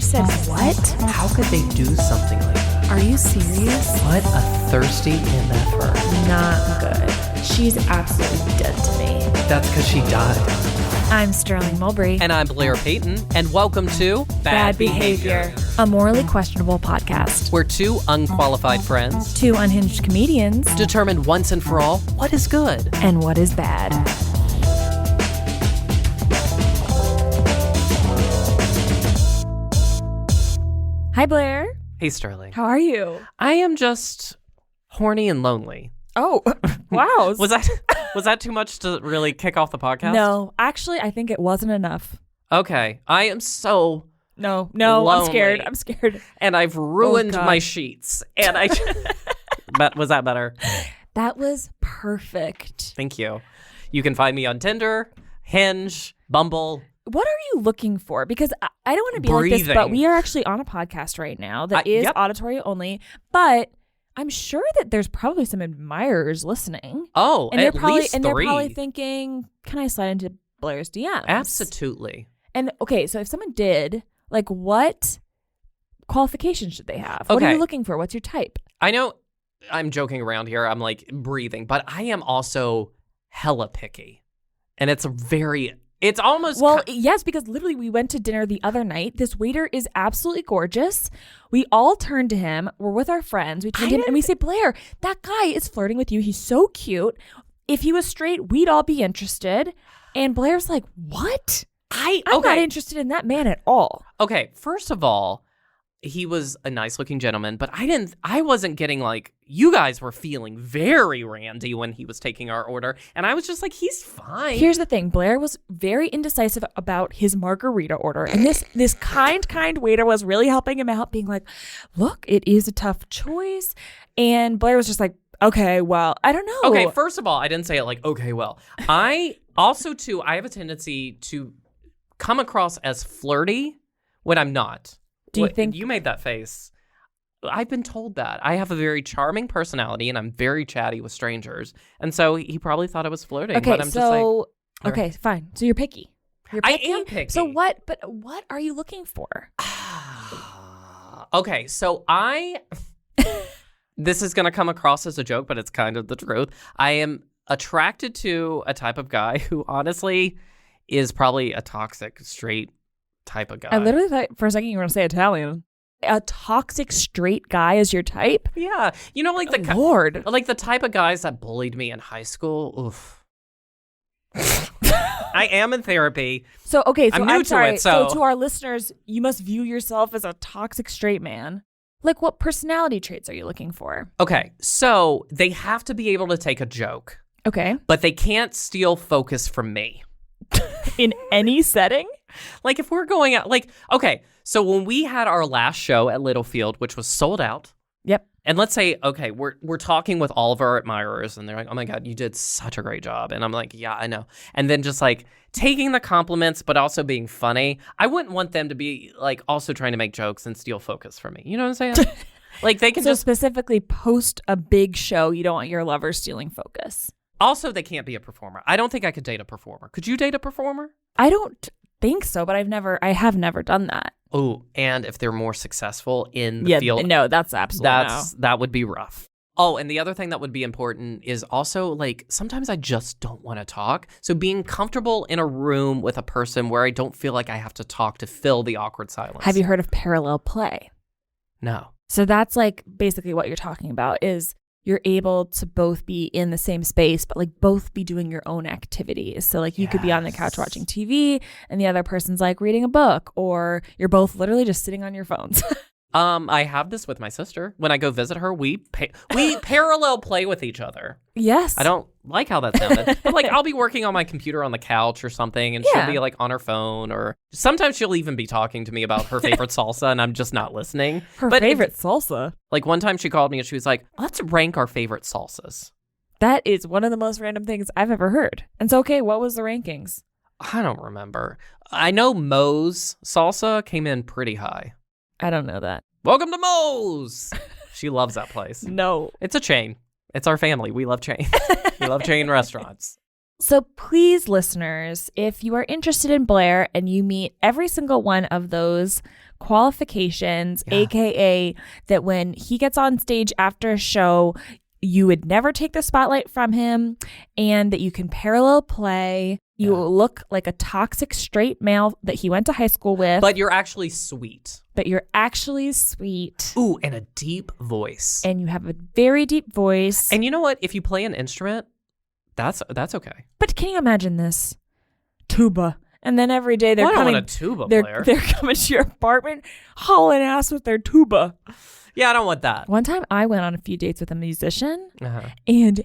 said what? How could they do something like that? Are you serious? What a thirsty MFer. Not good. She's absolutely dead to me. That's because she died. I'm Sterling Mulberry. And I'm Blair Payton. And welcome to Bad Behavior, a morally questionable podcast. We're two unqualified friends, Two unhinged comedians, determined once and for all what is good and what is bad. Hi, Blair. Hey, Sterling. How are you? I am just horny and lonely. Oh, wow. Was that too much to really kick off the podcast? No, actually, I think it wasn't enough. Okay. I am so No, lonely. I'm scared. And I've ruined God. my sheets. And I... But was that better? That was perfect. Thank you. You can find me on Tinder, Hinge, Bumble. What are you looking for? Because I don't want to be like this, but Breathing. we are actually on a podcast right now that is Yep. auditory only. But I'm sure that there's probably some admirers listening. Oh, And they're at probably least and they're three. probably thinking, can I slide into Blair's DMs? Absolutely. And okay, so if someone did, like, what qualifications should they have? What are Okay. you looking for? What's your type? I know I'm joking around here. I'm like breathing, but I am also hella picky. And it's almost... Well, yes, because literally we went to dinner the other night. This waiter is absolutely gorgeous. We all turned to him. We're with our friends. We turned to him and we say, Blair, that guy is flirting with you. He's so cute. If he was straight, we'd all be interested. And Blair's like, what? I'm not interested in that man at all. Okay, first of all, he was a nice looking gentleman, but I wasn't getting like, you guys were feeling very randy when he was taking our order. And I was just like, he's fine. Here's the thing. Blair was very indecisive about his margarita order. And this kind waiter was really helping him out, being like, look, it is a tough choice. And Blair was just like, okay, well, I don't know. Okay, first of all, I didn't say it like, okay, well. I also, too, I have a tendency to come across as flirty when I'm not. Do you think... You made that face. I've been told that. I have a very charming personality, and I'm very chatty with strangers. And so he probably thought I was flirting. Okay, but I'm just like... okay, fine. So you're picky. I am picky. So what are you looking for? Okay, so this is going to come across as a joke, but it's kind of the truth. I am attracted to a type of guy who honestly is probably a toxic, straight type of guy. I literally thought for a second you were going to say Italian. A toxic straight guy is your type? Yeah. You know, like Lord. Like the type of guys that bullied me in high school. Oof. I am in therapy. So, okay, so I'm new to sorry. it, so... to our listeners, you must view yourself as a toxic straight man. Like, what personality traits are you looking for? Okay, so they have to be able to take a joke. Okay. But they can't steal focus from me. In any setting? Like if we're going out, like, okay, so when we had our last show at Littlefield, which was sold out. Yep. And let's say, okay, we're talking with all of our admirers and they're like, oh my God, you did such a great job. And I'm like, yeah, I know. And then just like taking the compliments, but also being funny. I wouldn't want them to be like also trying to make jokes and steal focus from me. You know what I'm saying? Like they can so just... specifically post a big show, you don't want your lover stealing focus. Also, they can't be a performer. I don't think I could date a performer. Could you date a performer? I don't think so, but I have never done that. Oh, and if they're more successful in the field. No, that's absolutely That would be rough. Oh, and the other thing that would be important is also like sometimes I just don't want to talk. So being comfortable in a room with a person where I don't feel like I have to talk to fill the awkward silence. Have you heard of parallel play? No. So that's like basically what you're talking about is you're able to both be in the same space, but like both be doing your own activities. So like you could be on the couch watching TV and the other person's like reading a book, or you're both literally just sitting on your phones. I have this with my sister. When I go visit her, we parallel play with each other. Yes. I don't like how that sounded. But like I'll be working on my computer on the couch or something and she'll be like on her phone, or sometimes she'll even be talking to me about her favorite salsa and I'm just not listening. Her favorite salsa? Like one time she called me and she was like, let's rank our favorite salsas. That is one of the most random things I've ever heard. And so, okay, what was the rankings? I don't remember. I know Moe's salsa came in pretty high. I don't know that. Welcome to Moe's. She loves that place. No. It's a chain. It's our family. We love chains. We love chain restaurants. So please, listeners, if you are interested in Blair and you meet every single one of those qualifications, aka that when he gets on stage after a show, you would never take the spotlight from him, and that you can parallel play. You look like a toxic straight male that he went to high school with. But you're actually sweet. Ooh, and a deep voice. And you have a very deep voice. And you know what? If you play an instrument, that's okay. But can you imagine this? Tuba. And then every day they're coming. I don't want a tuba player. They're coming to your apartment, hauling ass with their tuba. Yeah, I don't want that. One time I went on a few dates with a musician, and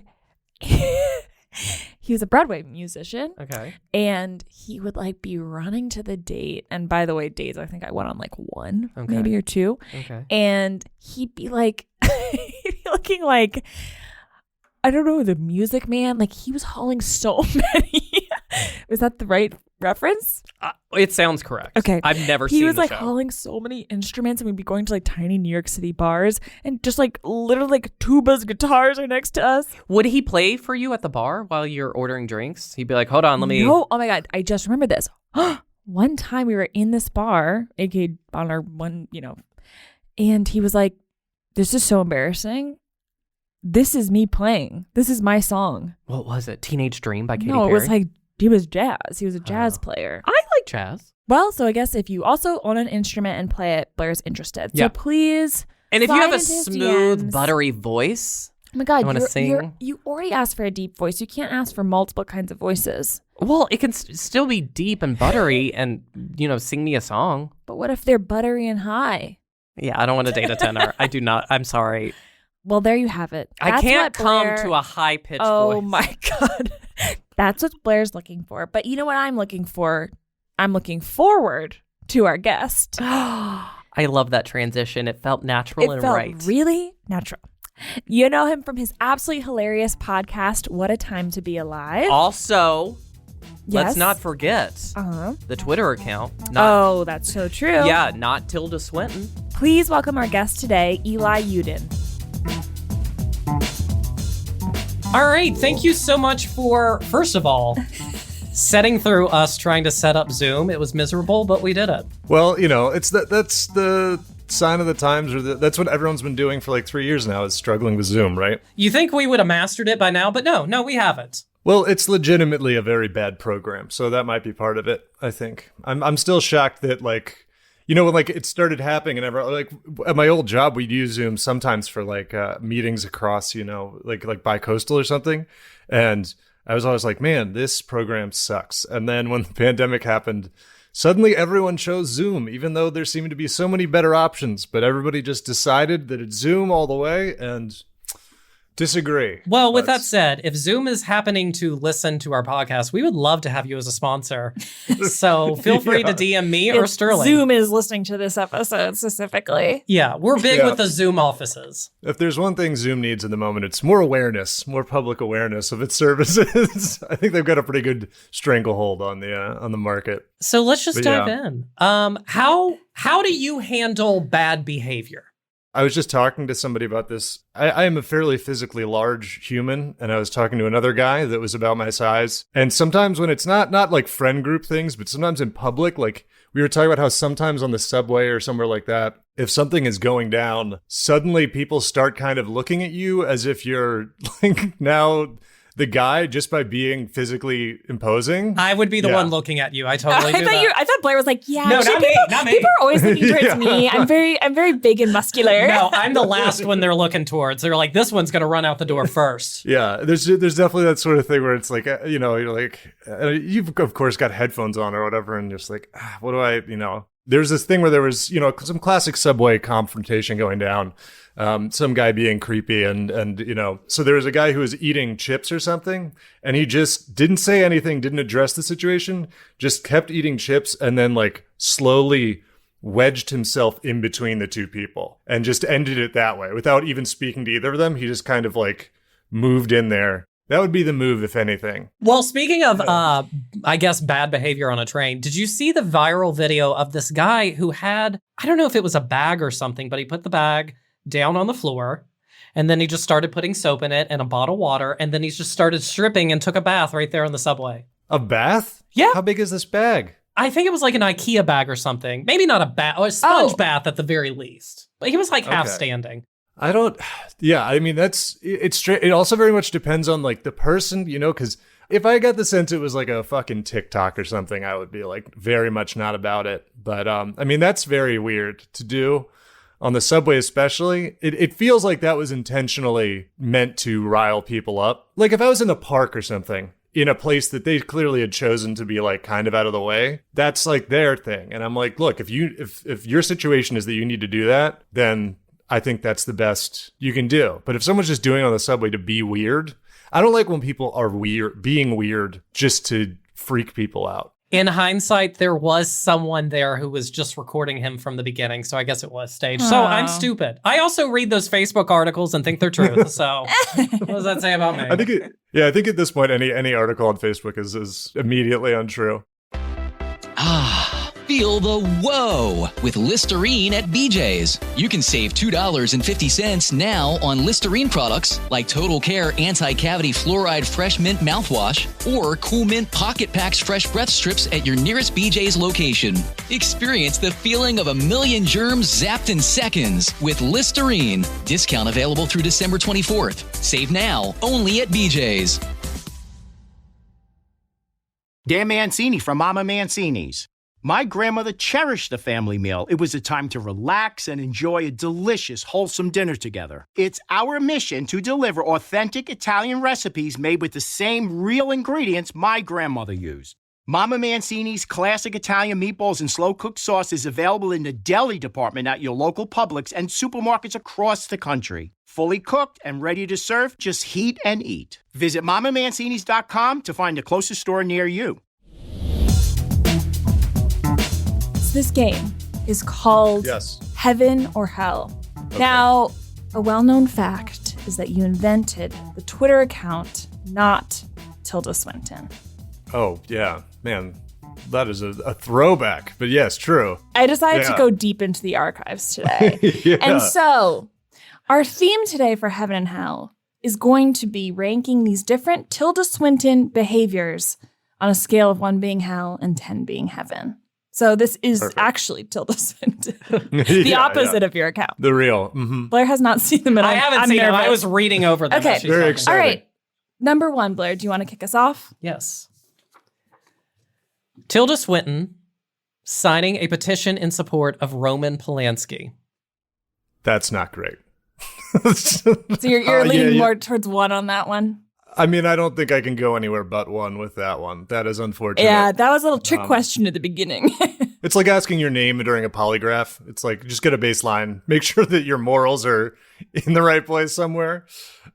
he was a Broadway musician. Okay. And he would like be running to the date. And by the way, dates, I think I went on like one, maybe or two. Okay. And he'd be like, he'd be looking like, I don't know, the Music Man. Like he was hauling so many. Was that the right reference? It sounds correct. Okay. I've never seen the show. He was like hauling so many instruments, and we'd be going to like tiny New York City bars, and just like literally like tubas, guitars are next to us. Would he play for you at the bar while you're ordering drinks? He'd be like, hold on, let me. No, oh my God. I just remembered this. One time we were in this bar, aka on our one, and he was like, this is so embarrassing. This is me playing. This is my song. What was it? Teenage Dream by Katy Perry? No, it was like, he was jazz. He was a jazz player. I like jazz. Well, so I guess if you also own an instrument and play it, Blair's interested. Yeah. So please. And if you have a smooth, buttery voice. Oh my God, you want to sing? You already asked for a deep voice. You can't ask for multiple kinds of voices. Well, it can still be deep and buttery and, sing me a song. But what if they're buttery and high? Yeah, I don't want to date a tenor. I do not. I'm sorry. Well, there you have it. I can't come to a high-pitched voice. Oh my God. That's what Blair's looking for. But you know what I'm looking for? I'm looking forward to our guest. I love that transition. It felt natural and right. It felt really natural. You know him from his absolutely hilarious podcast, What a Time to Be Alive. Also, let's not forget the Twitter account. That's so true. Yeah, not Tilda Swinton. Please welcome our guest today, Eli Yudin. All right. Thank you so much for, first of all, setting through us trying to set up Zoom. It was miserable, but we did it. Well, it's that's the sign of the times, or that's what everyone's been doing for like 3 years now, is struggling with Zoom, right? You think we would have mastered it by now, but no, we haven't. Well, it's legitimately a very bad program, so that might be part of it, I think. I'm still shocked that when it started happening and at my old job, we'd use Zoom sometimes for meetings across, like bi-coastal or something. And I was always like, man, this program sucks. And then when the pandemic happened, suddenly everyone chose Zoom, even though there seemed to be so many better options. But everybody just decided that it's Zoom all the way, and disagree. Well, with that said, if Zoom is happening to listen to our podcast, we would love to have you as a sponsor. So feel free to DM me or Sterling. Zoom is listening to this episode specifically. Yeah, we're big with the Zoom offices. If there's one thing Zoom needs at the moment, it's more awareness, more public awareness of its services. I think they've got a pretty good stranglehold on the market. So let's just dive in. How do you handle bad behavior? I was just talking to somebody about this. I am a fairly physically large human, and I was talking to another guy that was about my size. And sometimes when it's not like friend group things, but sometimes in public, like we were talking about how sometimes on the subway or somewhere like that, if something is going down, suddenly people start kind of looking at you as if you're like now the guy just by being physically imposing. I would be the one looking at you. I totally do that. I thought Blair was like, yeah. No, not me. People are always looking towards me. I'm very big and muscular. No, I'm the last one they're looking towards. They're like, this one's going to run out the door first. Yeah, there's definitely that sort of thing where it's like, you're like, you've of course got headphones on or whatever, and just like, what do I, There's this thing where there was, some classic subway confrontation going down. Some guy being creepy and so there was a guy who was eating chips or something, and he just didn't say anything, didn't address the situation, just kept eating chips, and then like slowly wedged himself in between the two people and just ended it that way without even speaking to either of them. He just kind of like moved in there. That would be the move, if anything. Well, speaking of, I guess, bad behavior on a train, did you see the viral video of this guy who had, I don't know if it was a bag or something, but he put the bag down on the floor, And then he just started putting soap in it and a bottle of water. And then he just started stripping and took a bath right there on the subway. A bath? Yeah. How big is this bag? I think it was like an IKEA bag or something. Maybe not a bath, or a sponge bath at the very least. But he was like half standing. I don't, yeah, I mean, it's straight. It also very much depends on like the person, because if I got the sense it was like a fucking TikTok or something, I would be like very much not about it. But I mean, that's very weird to do on the subway, especially. It feels like that was intentionally meant to rile people up. Like if I was in a park or something, in a place that they clearly had chosen to be like kind of out of the way, that's like their thing. And I'm like, look, if your situation is that you need to do that, then I think that's the best you can do. But if someone's just doing it on the subway to be weird, I don't like when people are being weird just to freak people out. In hindsight, there was someone there who was just recording him from the beginning, so I guess it was staged. So I'm stupid. I also read those Facebook articles and think they're true. So what does that say about me? I think at this point, any article on Facebook is immediately untrue. Feel the whoa with Listerine at BJ's. You can save $2.50 now on Listerine products like Total Care Anti-Cavity Fluoride Fresh Mint Mouthwash or Cool Mint Pocket Packs Fresh Breath Strips at your nearest BJ's location. Experience the feeling of a million germs zapped in seconds with Listerine. Discount available through December 24th. Save now only at BJ's. Dan Mancini from Mama Mancini's. My grandmother cherished the family meal. It was a time to relax and enjoy a delicious, wholesome dinner together. It's our mission to deliver authentic Italian recipes made with the same real ingredients my grandmother used. Mama Mancini's classic Italian meatballs and slow-cooked sauce is available in the deli department at your local Publix and supermarkets across the country. Fully cooked and ready to serve, just heat and eat. Visit MamaMancini's.com to find the closest store near you. This game is called Heaven or Hell. Okay. Now, a well-known fact is that you invented the Twitter account, not Tilda Swinton. Oh, yeah. Man, that is a throwback. But yes, true. I decided to go deep into the archives today. And so, our theme today for Heaven and Hell is going to be ranking these different Tilda Swinton behaviors on a scale of 1 being hell and 10 being heaven. So this is actually Tilda Swinton, the opposite of your account. The real. Mm-hmm. Blair has not seen them, and I haven't seen them. I was reading over them. Okay, very exciting. All right. Number 1, Blair, do you want to kick us off? Yes. Tilda Swinton signing a petition in support of Roman Polanski. That's not great. So you're leaning more towards 1 on that one? I mean, I don't think I can go anywhere but 1 with that one. That is unfortunate. Yeah, that was a little trick question at the beginning. It's like asking your name during a polygraph. It's like, just get a baseline. Make sure that your morals are in the right place somewhere.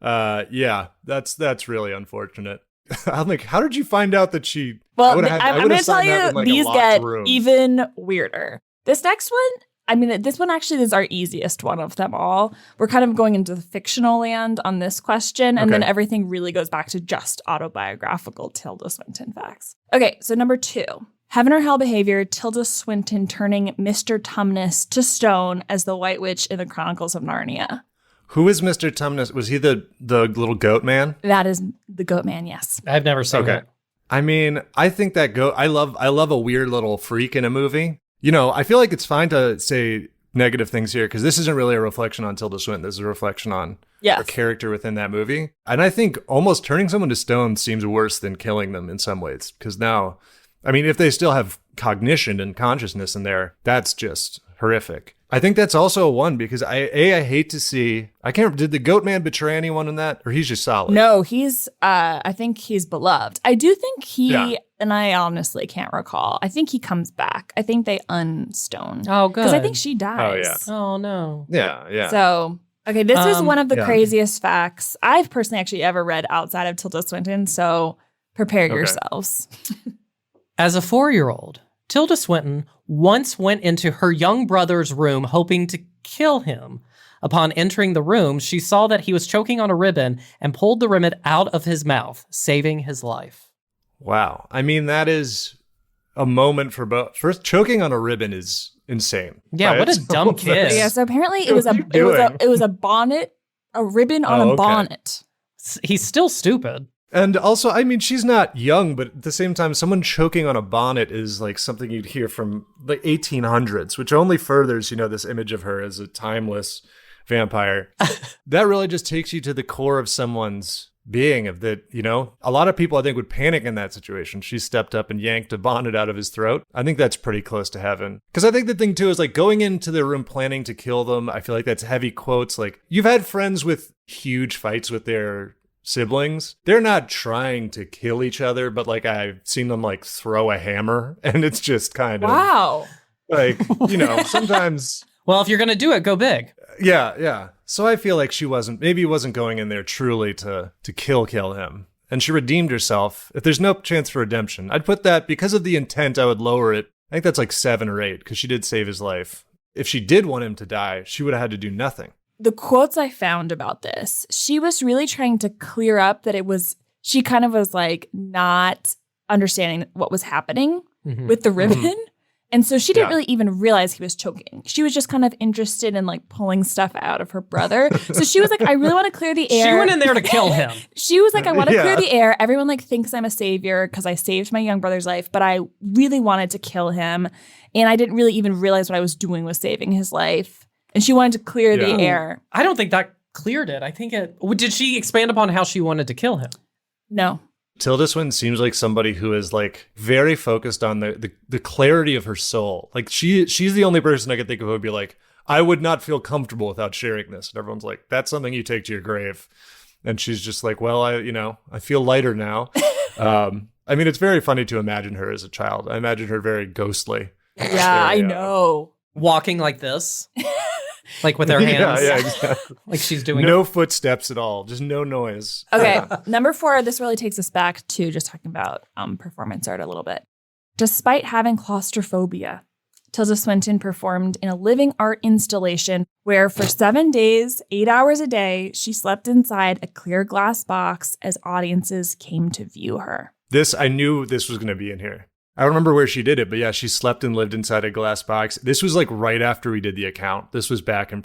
Yeah, that's really unfortunate. I'm like, how did you find out that she... Well, I'm going to tell you, these get even weirder. This next one... I mean, this one actually is our easiest one of them all. We're kind of going into the fictional land on this question, and then everything really goes back to just autobiographical Tilda Swinton facts. Okay, so number 2. Heaven or hell behavior, Tilda Swinton turning Mr. Tumnus to stone as the White Witch in the Chronicles of Narnia. Who is Mr. Tumnus? Was he the little goat man? That is the goat man, yes. I've never seen that. I mean, I think that goat... I love a weird little freak in a movie. I feel like it's fine to say negative things here because this isn't really a reflection on Tilda Swinton. This is a reflection on a character within that movie. And I think almost turning someone to stone seems worse than killing them in some ways. Because now, I mean, if they still have cognition and consciousness in there, that's just horrific. I think that's also a 1 because I hate to see... did the goat man betray anyone in that? Or he's just solid? No, I think he's beloved. I do think and I honestly can't recall. I think he comes back. I think they unstone. Oh, good. Because I think she dies. Oh, yeah. Oh, no. Yeah. So, okay, this is one of the craziest facts I've personally actually ever read outside of Tilda Swinton, so prepare yourselves. As a 4-year-old, Tilda Swinton once went into her young brother's room hoping to kill him. Upon entering the room, she saw that he was choking on a ribbon and pulled the ribbon out of his mouth, saving his life. Wow. I mean, that is a moment for both. First, choking on a ribbon is insane. Yeah, what a dumb kid. Yeah, so apparently it was a bonnet A ribbon on a bonnet. He's still stupid. And also, I mean, she's not young, but at the same time, someone choking on a bonnet is like something you'd hear from the 1800s, which only furthers, this image of her as a timeless vampire. That really just takes you to the core of someone's being, of that, a lot of people I think would panic in that situation. She stepped up and yanked a bonnet out of his throat. I think that's pretty close to heaven. Because I think the thing too is like going into the room planning to kill them. I feel like that's heavy quotes. Like, you've had friends with huge fights with their siblings. They're not trying to kill each other, but like I've seen them like throw a hammer, and it's just kind of like, sometimes. Well, if you're going to do it, go big. Yeah. So I feel like she wasn't going in there truly to kill him. And she redeemed herself. If there's no chance for redemption, I'd put that, because of the intent, I would lower it. I think that's like 7 or 8, because she did save his life. If she did want him to die, she would have had to do nothing. The quotes I found about this, she was really trying to clear up that she kind of was like not understanding what was happening with the ribbon. And so she didn't really even realize he was choking. She was just kind of interested in like pulling stuff out of her brother. So she was like, I really want to clear the air. She went in there to kill him. She was like, I want to clear the air. Everyone like thinks I'm a savior because I saved my young brother's life, but I really wanted to kill him. And I didn't really even realize what I was doing was saving his life. And she wanted to clear the air. I don't think that cleared it. I think did she expand upon how she wanted to kill him? No. Tilda Swinton seems like somebody who is like very focused on the clarity of her soul. Like she's the only person I could think of who would be like, I would not feel comfortable without sharing this. And everyone's like, that's something you take to your grave. And she's just like, well, I feel lighter now. I mean, it's very funny to imagine her as a child. I imagine her very ghostly. Yeah, I know. Walking like this. Like with her hands. Yeah, exactly. Like she's doing no footsteps at all. Just no noise. Okay. Number 4, this really takes us back to just talking about performance art a little bit. Despite having claustrophobia, Tilda Swinton performed in a living art installation where for 7 days, 8 hours a day, she slept inside a clear glass box as audiences came to view her. I knew this was going to be in here. I don't remember where she did it, but yeah, she slept and lived inside a glass box. This was like right after we did the account. This was back in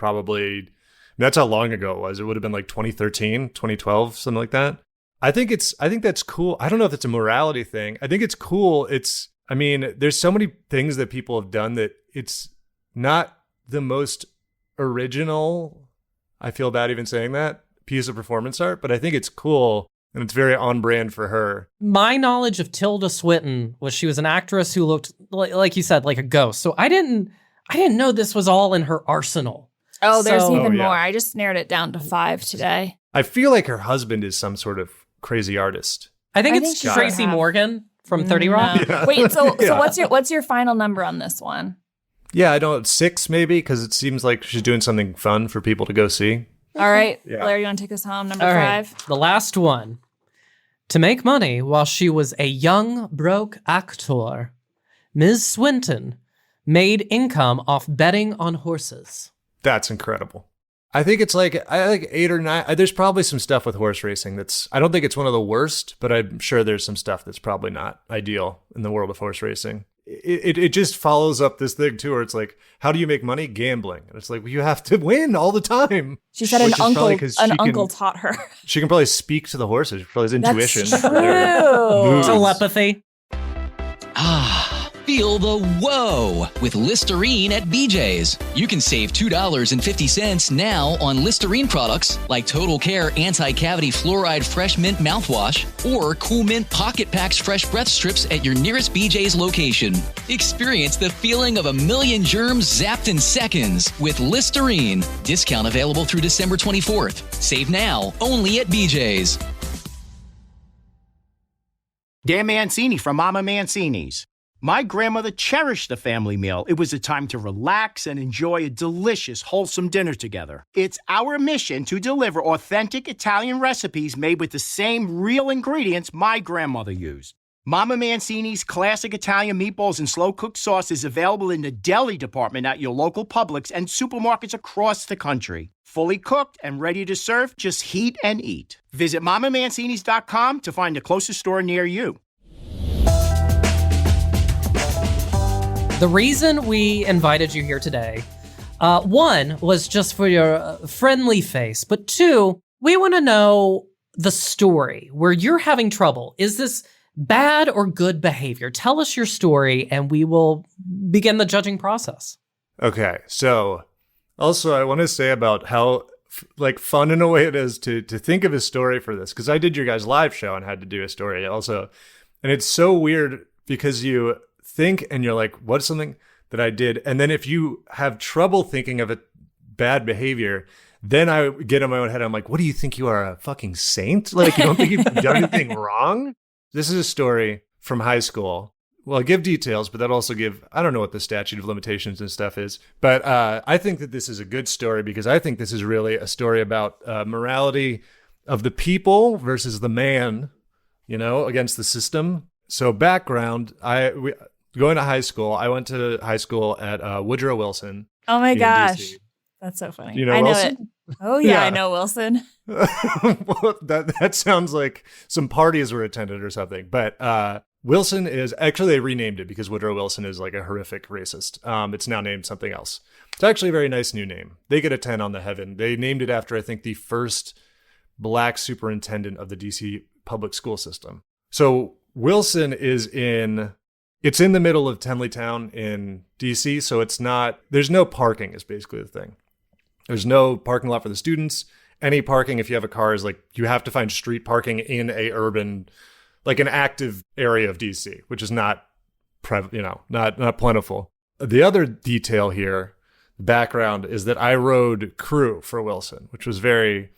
that's how long ago it was. It would have been like 2013, 2012, something like that. I think that's cool. I don't know if it's a morality thing. I think it's cool. There's so many things that people have done that it's not the most original, I feel bad even saying that, piece of performance art, but I think it's cool. And it's very on brand for her. My knowledge of Tilda Swinton was she was an actress who looked, like you said, like a ghost. So I didn't know this was all in her arsenal. Oh, there's even more. I just narrowed it down to 5 today. I feel like her husband is some sort of crazy artist. I think it's Tracy Morgan from 30 Rock. Yeah. Wait, so what's your final number on this one? Yeah, I don't 6 maybe, because it seems like she's doing something fun for people to go see. All right, Blair, you want to take us home? Number 5? Right. The last one. To make money while she was a young, broke actor, Ms. Swinton made income off betting on horses. That's incredible. I think it's like 8 or 9. There's probably some stuff with horse racing I don't think it's one of the worst, but I'm sure there's some stuff that's probably not ideal in the world of horse racing. It just follows up this thing too, where it's like, how do you make money? Gambling. And it's like, well, you have to win all the time. She said an uncle taught her. She can probably speak to the horses. She probably has intuition. That's true. Telepathy. Feel the whoa with Listerine at BJ's. You can save $2.50 now on Listerine products like Total Care Anti-Cavity Fluoride Fresh Mint Mouthwash or Cool Mint Pocket Packs Fresh Breath Strips at your nearest BJ's location. Experience the feeling of a million germs zapped in seconds with Listerine. Discount available through December 24th. Save now only at BJ's. Dan Mancini from Mama Mancini's. My grandmother cherished the family meal. It was a time to relax and enjoy a delicious, wholesome dinner together. It's our mission to deliver authentic Italian recipes made with the same real ingredients my grandmother used. Mama Mancini's classic Italian meatballs and slow-cooked sauce is available in the deli department at your local Publix and supermarkets across the country. Fully cooked and ready to serve, just heat and eat. Visit MamaMancini's.com to find the closest store near you. The reason we invited you here today One was just for your friendly face, but two, we want to know the story where you're having trouble. Is this bad or good behavior? Tell us your story and we will begin the judging process. Okay, so also I want to say about how fun in a way it is to think of a story for this, because I did your guys' live show and had to do a story also. And it's so weird because you think and you're like, what's something that I did? And then if you have trouble thinking of a bad behavior, then I get in my own head. I'm like, what do you think you are, a fucking saint? Like, you don't think you've done anything wrong? This is a story from high school. Well, I'll give details, but that also I don't know what the statute of limitations and stuff is. But I think that this is a good story because I think this is really a story about morality of the people versus the man, against the system. So background, going to high school, I went to high school at Woodrow Wilson. Oh my gosh. DC. That's so funny. You know I Wilson? know it. Oh yeah, Yeah. I know Wilson. Well, that sounds like some parties were attended or something. But Wilson is actually, they renamed it because Woodrow Wilson is like a horrific racist. It's now named something else. It's actually a very nice new name. They get a 10 on the heaven. They named it after, I think, the first black superintendent of the DC public school system. So Wilson it's in the middle of Tenleytown in DC. So there's no parking is basically the thing. There's no parking lot for the students. Any parking, if you have a car, is like you have to find street parking in a urban, like an active area of DC, which is not plentiful. The other detail here, background, is that I rode crew for Wilson, which was very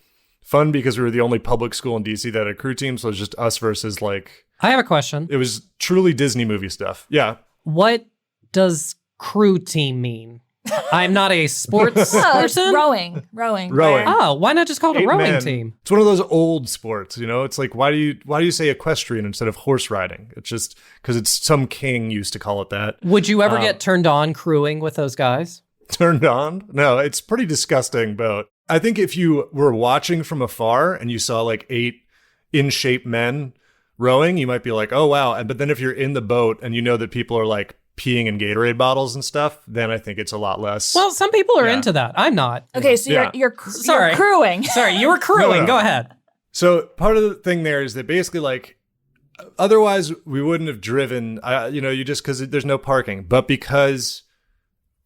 fun because we were the only public school in DC that had a crew team. So it was just us versus I have a question. it was truly Disney movie stuff. Yeah. What does crew team mean? I'm not a sports Oh, it's person. rowing. Rowing. Oh, why not just call it a 8 rowing men. team? It's one of those old sports, It's like, why do you say equestrian instead of horse riding? It's just because it's some king used to call it that. Would you ever get turned on crewing with those guys? Turned on? No, it's pretty disgusting boat. I think if you were watching from afar and you saw like 8 in shape men rowing, you might be like, oh wow. But then if you're in the boat and you know that people are like peeing in Gatorade bottles and stuff, then I think it's a lot less. Well, some people are Yeah. into that. I'm not. Okay, so Yeah. you're Sorry. crewing. Sorry, you were crewing. No. Go ahead. So part of the thing there is that basically like, otherwise we wouldn't have driven, you just, because there's no parking, but because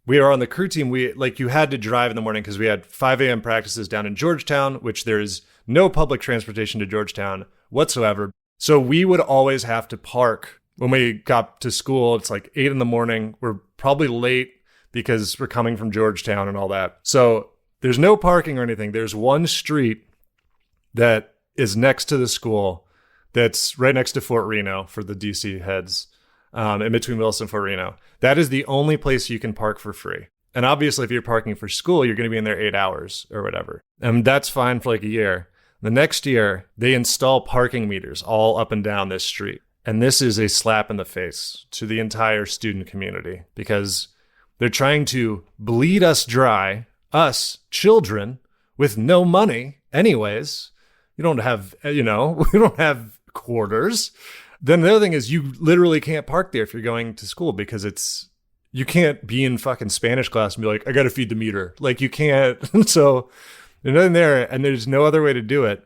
we are on the crew team, you had to drive in the morning because we had 5 a.m. practices down in Georgetown, which there is no public transportation to Georgetown whatsoever. So we would always have to park when we got to school. It's like 8 in the morning. We're probably late because we're coming from Georgetown and all that. So there's no parking or anything. There's one street that is next to the school that's right next to Fort Reno for the DC heads, in between Wilson and Fort Reno. That is the only place you can park for free. And obviously, if you're parking for school, you're going to be in there 8 hours or whatever. And that's fine for like a year. The next year, they install parking meters all up and down this street. And this is a slap in the face to the entire student community because they're trying to bleed us dry, us children with no money anyways. You don't have, we don't have quarters. Then the other thing is you literally can't park there if you're going to school because you can't be in fucking Spanish class and be like, I got to feed the meter. Like you can't. So there's nothing there and there's no other way to do it.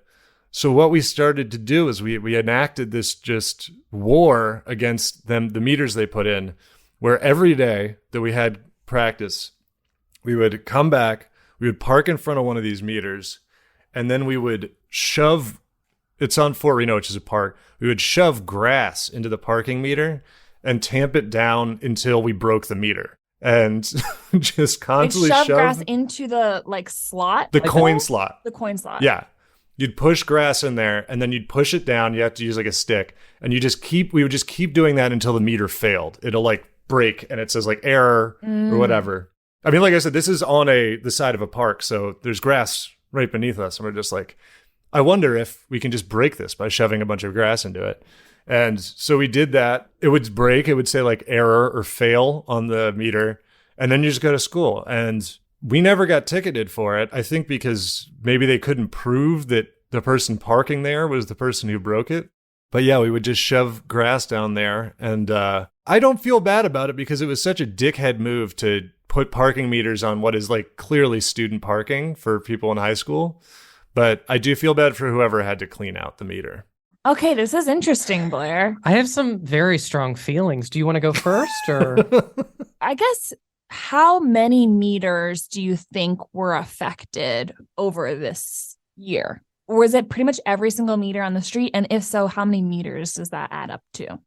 So what we started to do is we enacted this just war against them, the meters they put in, where every day that we had practice, we would come back, we would park in front of one of these meters, and then we would it's on Fort Reno, which is a park, we would shove grass into the parking meter and tamp it down until we broke the meter. And just constantly shove shove grass into the slot. the coin slot. The coin slot. Yeah. You'd push grass in there and then you'd push it down. You have to use like a stick and we would just keep doing that until the meter failed. It'll like break and it says like error or whatever. I mean, like I said, this is on the side of a park. So there's grass right beneath us. And we're just like, I wonder if we can just break this by shoving a bunch of grass into it. And so we did that. It would break. It would say like error or fail on the meter. And then you just go to school. And we never got ticketed for it. I think because maybe they couldn't prove that the person parking there was the person who broke it. But yeah, we would just shove grass down there. And I don't feel bad about it because it was such a dickhead move to put parking meters on what is like clearly student parking for people in high school. But I do feel bad for whoever had to clean out the meter. Okay, this is interesting, Blair. I have some very strong feelings. Do you want to go first or? I guess, how many meters do you think were affected over this year? Or was it pretty much every single meter on the street? And if so, how many meters does that add up to?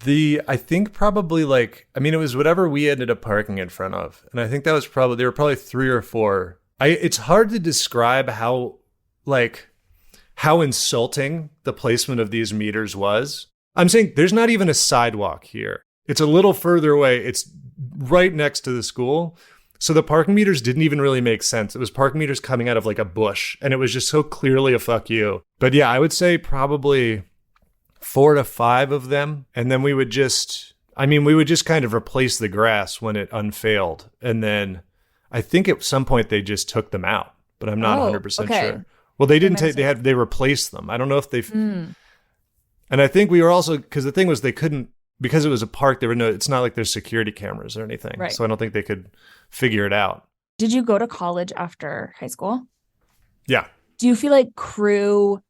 I think probably it was whatever we ended up parking in front of. And I think that was there were probably 3 or 4. It's hard to describe how insulting the placement of these meters was. I'm saying there's not even a sidewalk here. It's a little further away. It's right next to the school. So the parking meters didn't even really make sense. It was parking meters coming out of like a bush, and it was just so clearly a fuck you. But yeah, I would say probably 4 to 5 of them. And then we would just kind of replace the grass when it unfailed. And then I think at some point they just took them out, but I'm not 100% sure. Well, they didn't they replaced them. I don't know if they've, and I think we were also, because the thing was they couldn't, because it was a park, it's not like there's security cameras or anything. Right. So I don't think they could figure it out. Did you go to college after high school? Yeah. Do you feel like crew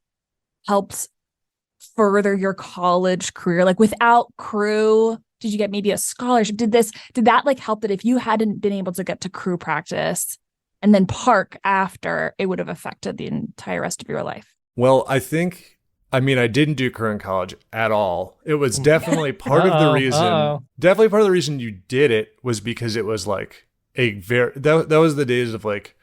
helps further your college career? Like without crew, did you get maybe a scholarship? Did that like help that if you hadn't been able to get to crew practice and then park after, it would have affected the entire rest of your life? Well, I didn't do crew in college at all. It was definitely part of the reason. Definitely part of the reason you did it was because it was like that was the days of like,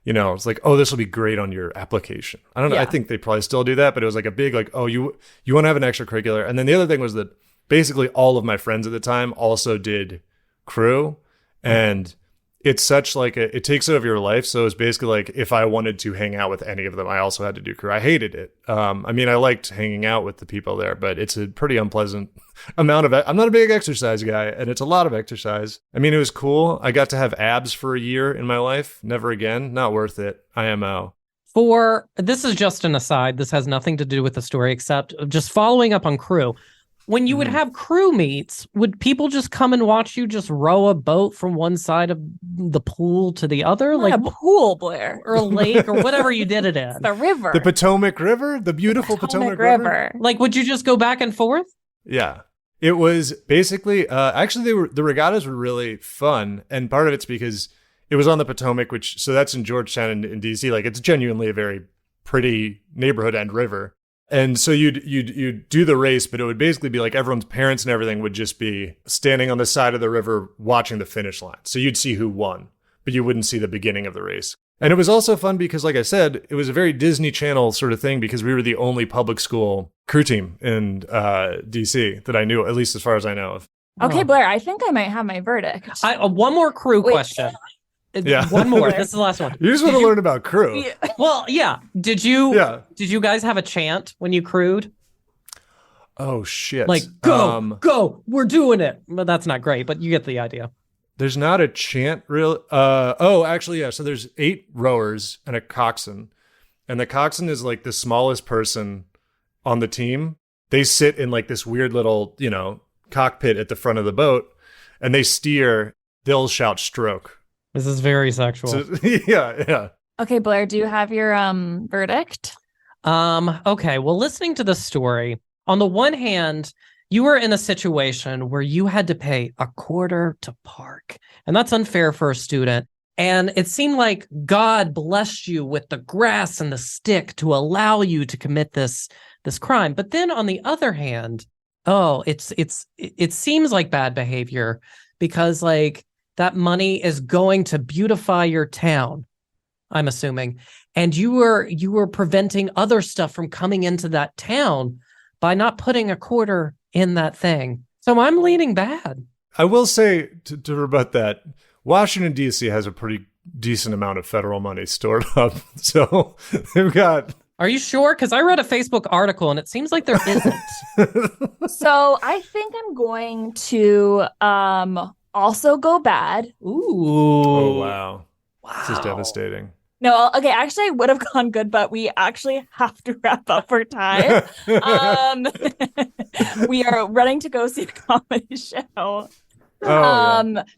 it's like, oh, this will be great on your application. I don't know. Yeah. I think they probably still do that, but it was like a big like, oh, you want to have an extracurricular. And then the other thing was that basically all of my friends at the time also did crew, and it's such like it takes over your life. So it's basically like if I wanted to hang out with any of them, I also had to do crew. I hated it. I liked hanging out with the people there, but it's a pretty unpleasant amount of it. I'm not a big exercise guy, and it's a lot of exercise. It was cool. I got to have abs for a year in my life. Never again. Not worth it. IMO. This is just an aside. This has nothing to do with the story, except just following up on crew. When you would have crew meets, would people just come and watch you just row a boat from one side of the pool to the other? Not like a pool, Blair. Or a lake or whatever you did it in? The river. The Potomac River? The beautiful Potomac River? Like, would you just go back and forth? Yeah. It was basically, actually, the regattas were really fun. And part of it's because it was on the Potomac, so that's in Georgetown in DC. Like, it's genuinely a very pretty neighborhood and river. And so you'd do the race, but it would basically be like everyone's parents and everything would just be standing on the side of the river watching the finish line. So you'd see who won, but you wouldn't see the beginning of the race. And it was also fun because, like I said, it was a very Disney Channel sort of thing because we were the only public school crew team in DC that I knew, at least as far as I know of. Okay, Blair, I think I might have my verdict. One more crew question. Yeah. One more. This is the last one. You just want to learn about crew. Yeah. Well, yeah. Did you guys have a chant when you crewed? Oh, shit. Like, go, we're doing it. But that's not great, but you get the idea. There's not a chant, real. Actually, yeah. So there's 8 rowers and a coxswain. And the coxswain is like the smallest person on the team. They sit in like this weird little, cockpit at the front of the boat, and they steer. They'll shout stroke. This is very sexual. So, yeah. Okay, Blair, do you have your verdict? Okay. Well, listening to this story, on the one hand, you were in a situation where you had to pay a quarter to park, and that's unfair for a student. And it seemed like God blessed you with the grass and the stick to allow you to commit this crime. But then on the other hand, it seems like bad behavior because like that money is going to beautify your town, I'm assuming. And you were preventing other stuff from coming into that town by not putting a quarter in that thing. So I'm leaning bad. I will say, to rebut that, Washington, D.C. has a pretty decent amount of federal money stored up. So they've got... Are you sure? Because I read a Facebook article and it seems like there isn't. So I think I'm going to also go bad. Ooh. Oh, wow. This is devastating. No, okay, actually I would have gone good, but we actually have to wrap up for time. We are running to go see a comedy show.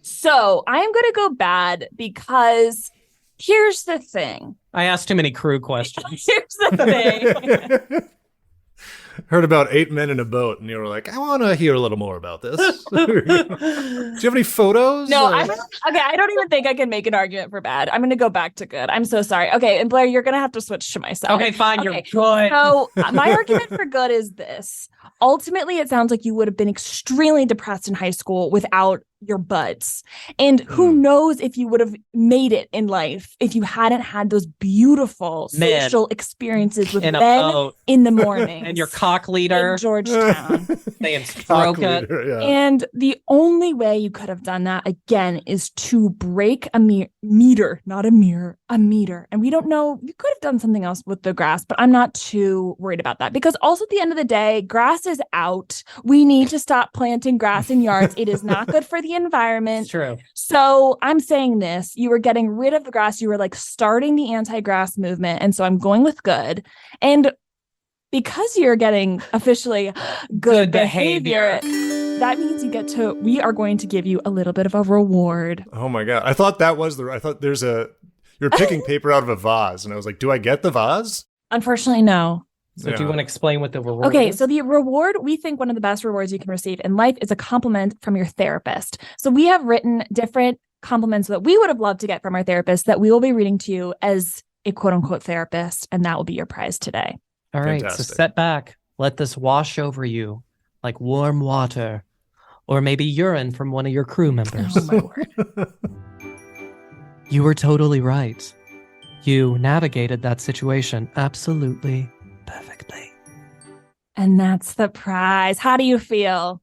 So I'm gonna go bad because here's the thing. I asked too many crew questions. Here's the thing. Heard about 8 men in a boat, and you were like, I want to hear a little more about this. Do you have any photos? No, I don't even think I can make an argument for bad. I'm going to go back to good. I'm so sorry. Okay, and Blair, you're going to have to switch to my side. Okay, fine. Okay. You're good. So my argument for good is this. Ultimately, it sounds like you would have been extremely depressed in high school without your buds. And who knows if you would have made it in life if you hadn't had those beautiful social experiences with Ben in the morning. And your cock leader. In Georgetown. They stroke it. Yeah. And the only way you could have done that, again, is to break a meter, not a mirror, a meter. And we don't know, you could have done something else with the grass, but I'm not too worried about that. Because also at the end of the day, grass is out. We need to stop planting grass in yards. It is not good for the environment. It's true. So I'm saying this, you were getting rid of the grass. You were like starting the anti-grass movement. And so I'm going with good. And because you're getting officially good behavior, that means we are going to give you a little bit of a reward. Oh my God. I thought you're picking paper out of a vase. And I was like, do I get the vase? Unfortunately, no. So do you want to explain what the reward Okay, is? so the reward, we think one of the best rewards you can receive in life is a compliment from your therapist. So we have written different compliments that we would have loved to get from our therapist that we will be reading to you as a quote unquote therapist. And that will be your prize today. All right, Fantastic. so set back. Let this wash over you like warm water or maybe urine from one of your crew members. Oh, my word. You were totally right. You navigated that situation absolutely perfectly. And that's the prize. How do you feel?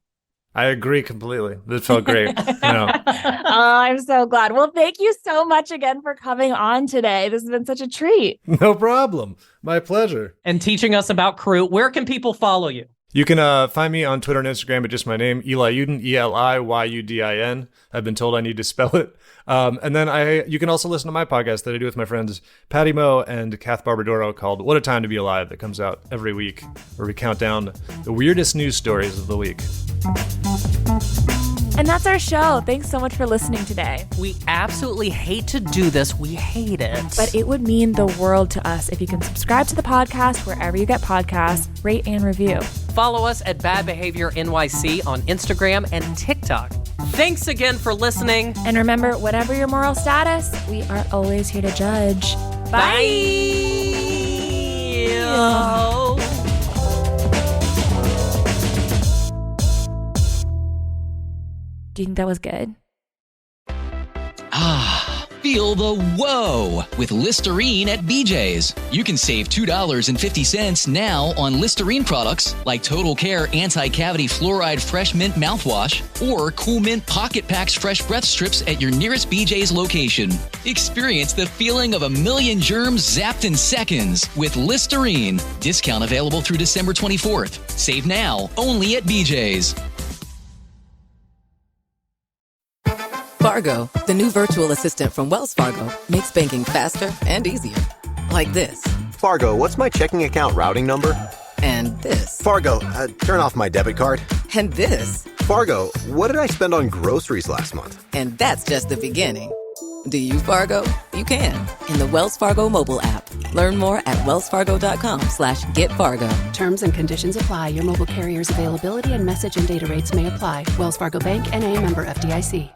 I agree completely. This felt great. Oh, I'm so glad. Well, thank you so much again for coming on today. This has been such a treat. No problem. My pleasure. And teaching us about crew. Where can people follow you? You can find me on Twitter and Instagram at just my name, Eli Yudin, Eliyyudin. I've been told I need to spell it. And then you can also listen to my podcast that I do with my friends Patty Moe and Kath Barbadoro called What a Time to Be Alive that comes out every week, where we count down the weirdest news stories of the week. And that's our show. Thanks so much for listening today. We absolutely hate to do this. We hate it. But it would mean the world to us if you can subscribe to the podcast wherever you get podcasts, rate and review. Follow us at Bad Behavior NYC on Instagram and TikTok. Thanks again for listening. And remember, whatever your moral status, we are always here to judge. Bye. Do you think that was good? Ah, feel the whoa with Listerine at BJ's. You can save $2.50 now on Listerine products like Total Care Anti-Cavity Fluoride Fresh Mint Mouthwash or Cool Mint Pocket Packs Fresh Breath Strips at your nearest BJ's location. Experience the feeling of a million germs zapped in seconds with Listerine. Discount available through December 24th. Save now, only at BJ's. Fargo, the new virtual assistant from Wells Fargo, makes banking faster and easier. Like this. Fargo, what's my checking account routing number? And this. Fargo, turn off my debit card. And this. Fargo, what did I spend on groceries last month? And that's just the beginning. Do you, Fargo? You can in the Wells Fargo mobile app. Learn more at wellsfargo.com/getfargo. Terms and conditions apply. Your mobile carrier's availability and message and data rates may apply. Wells Fargo Bank, N.A., member FDIC.